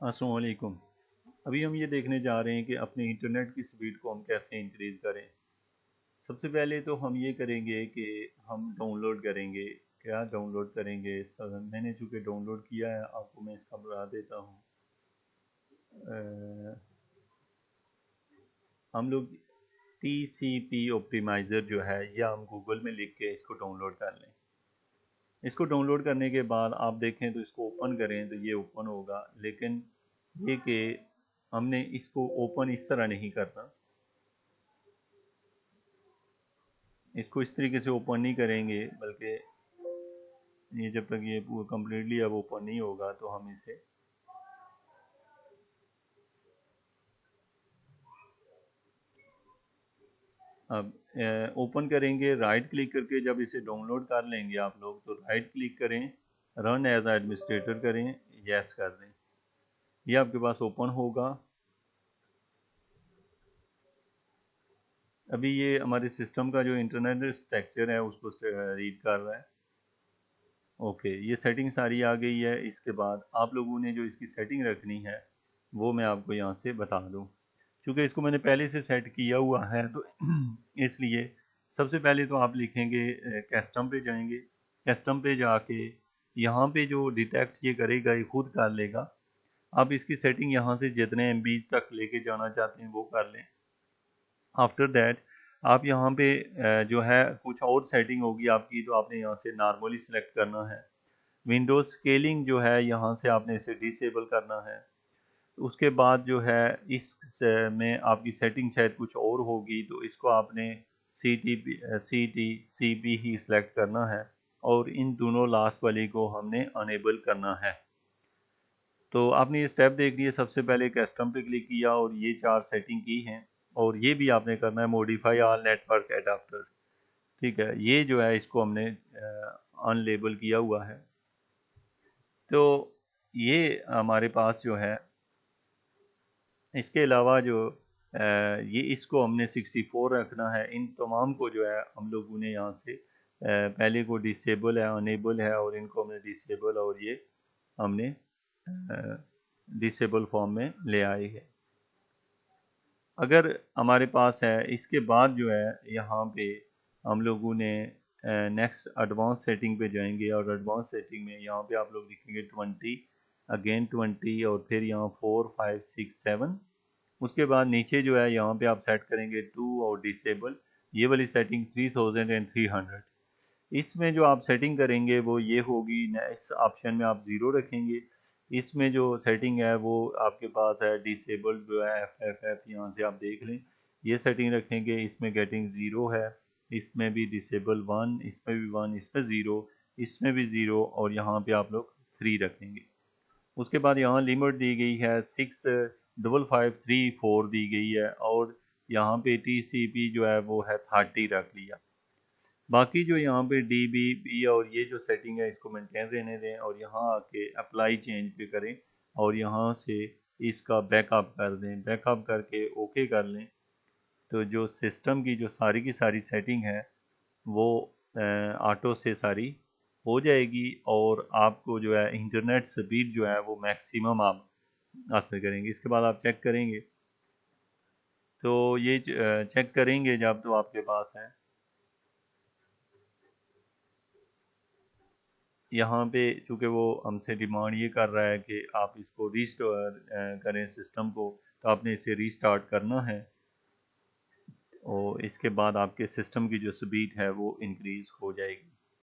अस्सलाम वालेकुम। अभी हम ये देखने जा रहे हैं कि अपने इंटरनेट की स्पीड को हम कैसे इंक्रीज़ करें। सबसे पहले तो हम ये करेंगे कि हम डाउनलोड करेंगे। क्या डाउनलोड करेंगे? मैंने चूँकि डाउनलोड किया है, आपको मैं इसका बता देता हूँ। हम लोग TCP ऑप्टिमाइज़र जो है, या हम गूगल में लिख के इसको डाउनलोड कर लें। इसको डाउनलोड करने के बाद आप देखें तो इसको ओपन करें तो ये ओपन होगा, लेकिन ये कि हमने इसको ओपन इस तरह नहीं करना। इसको इस तरीके से ओपन नहीं करेंगे, बल्कि ये जब तक ये पूरा कम्प्लीटली अब ओपन नहीं होगा तो हम इसे अब ओपन करेंगे। राइट क्लिक करके जब इसे डाउनलोड कर लेंगे आप लोग, तो राइट क्लिक करें, रन एज एडमिनिस्ट्रेटर करें, यस कर दें। ये आपके पास ओपन होगा। अभी ये हमारे सिस्टम का जो इंटरनेट स्ट्रक्चर है उसको रीड कर रहा है। ओके, ये सेटिंग सारी आ गई है। इसके बाद आप लोगों ने जो इसकी सेटिंग रखनी है वो मैं आपको यहाँ से बता दूँ। चूँकि इसको मैंने पहले से सेट किया हुआ है, तो इसलिए सबसे पहले तो आप लिखेंगे, कस्टम पे जाएंगे। कस्टम पे जाके यहाँ पे जो डिटेक्ट ये करेगा, ये खुद कर लेगा। आप इसकी सेटिंग यहाँ से जितने MBs तक लेके जाना चाहते हैं वो कर लें। आफ्टर दैट आप यहाँ पे जो है कुछ और सेटिंग होगी आपकी, तो आपने यहाँ से नॉर्मली सेलेक्ट करना है। विंडोज स्केलिंग जो है यहाँ से आपने इसे डिसेबल करना है। उसके बाद जो है इस में आपकी सेटिंग शायद कुछ और होगी, तो इसको आपने CP ही सिलेक्ट करना है, और इन दोनों लास्ट वाली को हमने अनेबल करना है। तो आपने ये स्टेप देख लिए। सबसे पहले कस्टम पे क्लिक किया और ये 4 सेटिंग की हैं, और ये भी आपने करना है मॉडिफाई ऑल नेटवर्क एडाप्टर। ठीक है, ये जो है इसको हमने अनलेबल किया हुआ है। तो ये हमारे पास जो है, इसके अलावा जो ये इसको हमने 64 रखना है। इन तमाम को जो है हम लोगों ने यहाँ से पहले को डिसेबल है, अनेबल है, और इनको हमने डिसेबल और ये हमने डिसेबल फॉर्म में ले आए हैं। अगर हमारे पास है, इसके बाद जो है यहाँ पे हम लोगों ने नेक्स्ट एडवांस सेटिंग पे जाएंगे, और एडवांस सेटिंग में यहाँ पे आप लोग लिखेंगे 20, अगेन 20, और फिर यहाँ 4 5 6 7। उसके बाद नीचे जो है यहाँ पे आप सेट करेंगे 2 और डिसेबल, ये वाली सेटिंग 3300। इसमें जो आप सेटिंग करेंगे वो ये होगी। इस ऑप्शन में आप 0 रखेंगे। इसमें जो सेटिंग है वो आपके पास है डिसेबल जो है FFF, यहाँ से आप देख लें, ये सेटिंग रखेंगे। इसमें गेटिंग 0 है, इसमें भी डिसेबल 1, इसमें भी 1, इसमें 0, इसमें भी 0, और यहाँ पे आप लोग 3 रखेंगे। उसके बाद यहाँ लिमिट दी गई है 65534 दी गई है, और यहाँ पे TCP जो है वो है 30 रख लिया। बाकी जो यहाँ पे DBP और ये जो सेटिंग है इसको मेंटेन रहने दें, और यहाँ आके अप्लाई चेंज पे करें, और यहाँ से इसका बैकअप कर दें। बैकअप करके ओके कर लें, तो जो सिस्टम की जो सारी की सारी सेटिंग है वो ऑटो से सारी हो जाएगी, और आपको जो है इंटरनेट स्पीड जो है वो मैक्सिमम आप हासिल करेंगे। इसके बाद आप चेक करेंगे, तो ये चेक करेंगे जब, तो आपके पास है यहाँ पे, चूँकि वो हमसे डिमांड ये कर रहा है कि आप इसको रीस्टोर करें सिस्टम को, तो आपने इसे रीस्टार्ट करना है, और इसके बाद आपके सिस्टम की जो स्पीड है वो इंक्रीज़ हो जाएगी।